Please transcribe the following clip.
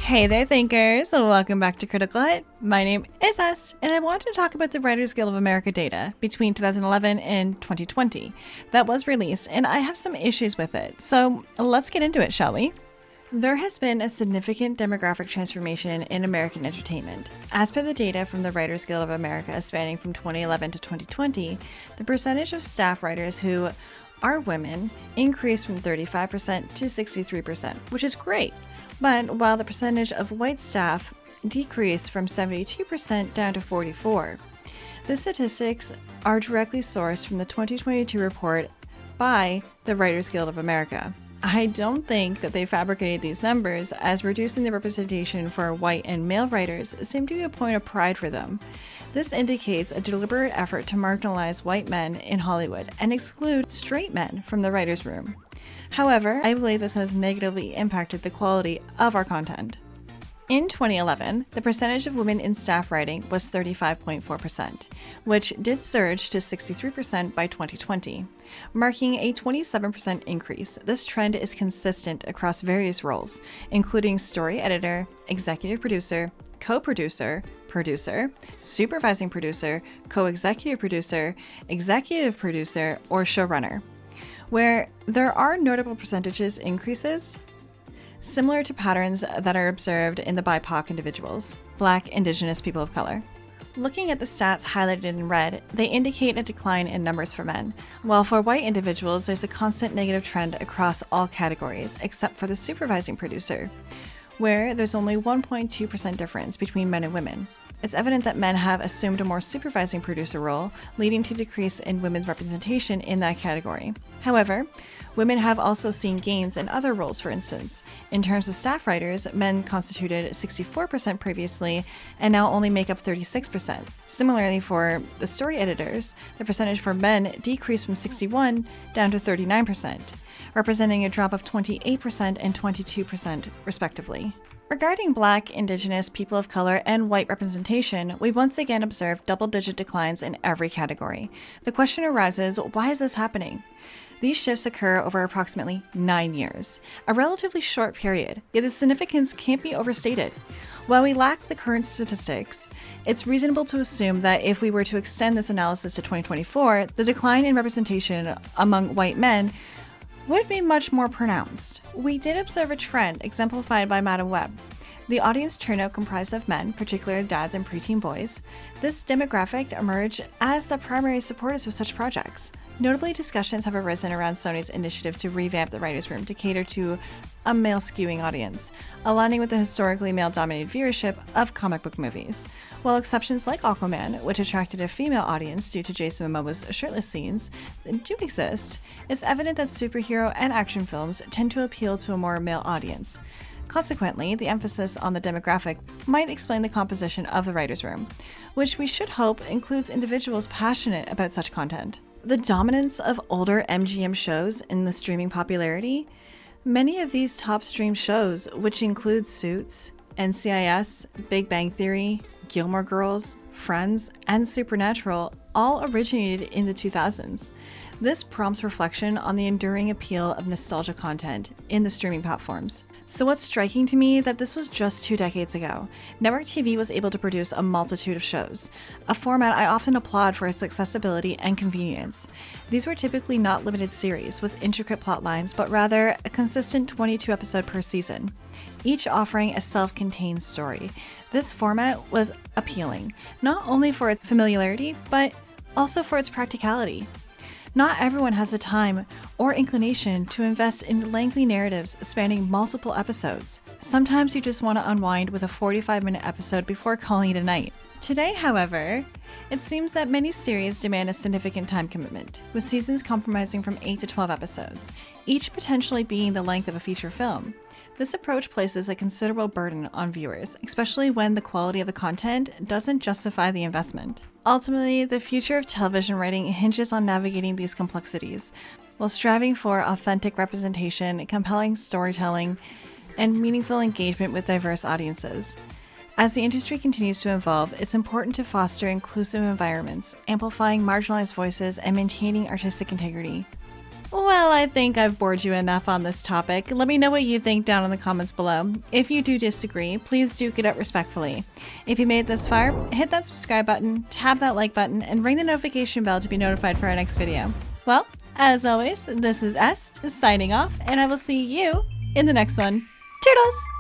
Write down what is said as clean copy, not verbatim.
Hey there, thinkers! Welcome back to Critical Hit. My name is S, and I wanted to talk about the Writers Guild of America data between 2011 and 2020 that was released, and I have some issues with it. So let's get into it, shall we? There has been a significant demographic transformation in American entertainment. As per the data from the Writers Guild of America spanning from 2011 to 2020, the percentage of staff writers who are women increased from 35% to 63%, which is great. But while the percentage of white staff decreased from 72% down to 44%. The statistics are directly sourced from the 2022 report by the Writers Guild of America. I don't think that they fabricated these numbers, as reducing the representation for white and male writers seemed to be a point of pride for them. This indicates a deliberate effort to marginalize white men in Hollywood and exclude straight men from the writer's room. However, I believe this has negatively impacted the quality of our content. In 2011, the percentage of women in staff writing was 35.4%, which did surge to 63% by 2020, marking a 27% increase. This trend is consistent across various roles, including story editor, executive producer, co-producer, producer, supervising producer, co-executive producer, executive producer, or showrunner. Where there are notable percentages increases, similar to patterns that are observed in the BIPOC individuals, Black, Indigenous, people of color. Looking at the stats highlighted in red, they indicate a decline in numbers for men, while for white individuals there's a constant negative trend across all categories except for the supervising producer, where there's only 1.2% difference between men and women. It's evident that men have assumed a more supervising producer role, leading to decrease in women's representation in that category. However, women have also seen gains in other roles. For instance, in terms of staff writers, men constituted 64% previously and now only make up 36%. Similarly, for the story editors, the percentage for men decreased from 61% down to 39%, representing a drop of 28% and 22% respectively. Regarding Black, Indigenous, people of color, and white representation, we once again observe double-digit declines in every category. The question arises, why is this happening? These shifts occur over approximately 9 years, a relatively short period, yet the significance can't be overstated. While we lack the current statistics, it's reasonable to assume that if we were to extend this analysis to 2024, the decline in representation among white men would be much more pronounced. We did observe a trend exemplified by Madam Web. The audience turnout comprised of men, particularly dads and preteen boys. This demographic emerged as the primary supporters of such projects. Notably, discussions have arisen around Sony's initiative to revamp the writer's room to cater to a male-skewing audience, aligning with the historically male-dominated viewership of comic book movies. While exceptions like Aquaman, which attracted a female audience due to Jason Momoa's shirtless scenes, do exist, it's evident that superhero and action films tend to appeal to a more male audience. Consequently, the emphasis on the demographic might explain the composition of the writer's room, which we should hope includes individuals passionate about such content. The dominance of older MGM shows in the streaming popularity. Many of these top streamed shows, which include Suits, NCIS, Big Bang Theory, Gilmore Girls, Friends, and Supernatural, all originated in the 2000s. This prompts reflection on the enduring appeal of nostalgia content in the streaming platforms. So what's striking to me that this was just 2 decades ago. Network TV was able to produce a multitude of shows, a format I often applaud for its accessibility and convenience. These were typically not limited series with intricate plot lines, but rather a consistent 22 episode per season, each offering a self-contained story. This format was appealing, not only for its familiarity, but also for its practicality. Not everyone has the time or inclination to invest in lengthy narratives spanning multiple episodes. Sometimes you just want to unwind with a 45-minute episode before calling it a night. Today, however, it seems that many series demand a significant time commitment, with seasons comprising from 8 to 12 episodes, each potentially being the length of a feature film. This approach places a considerable burden on viewers, especially when the quality of the content doesn't justify the investment. Ultimately, the future of television writing hinges on navigating these complexities, while striving for authentic representation, compelling storytelling, and meaningful engagement with diverse audiences. As the industry continues to evolve, it's important to foster inclusive environments, amplifying marginalized voices and maintaining artistic integrity. Well, I think I've bored you enough on this topic. Let me know what you think down in the comments below. If you do disagree, please duke it out respectfully. If you made it this far, hit that subscribe button, tap that like button, and ring the notification bell to be notified for our next video. Well, as always, this is Est signing off, and I will see you in the next one. Toodles!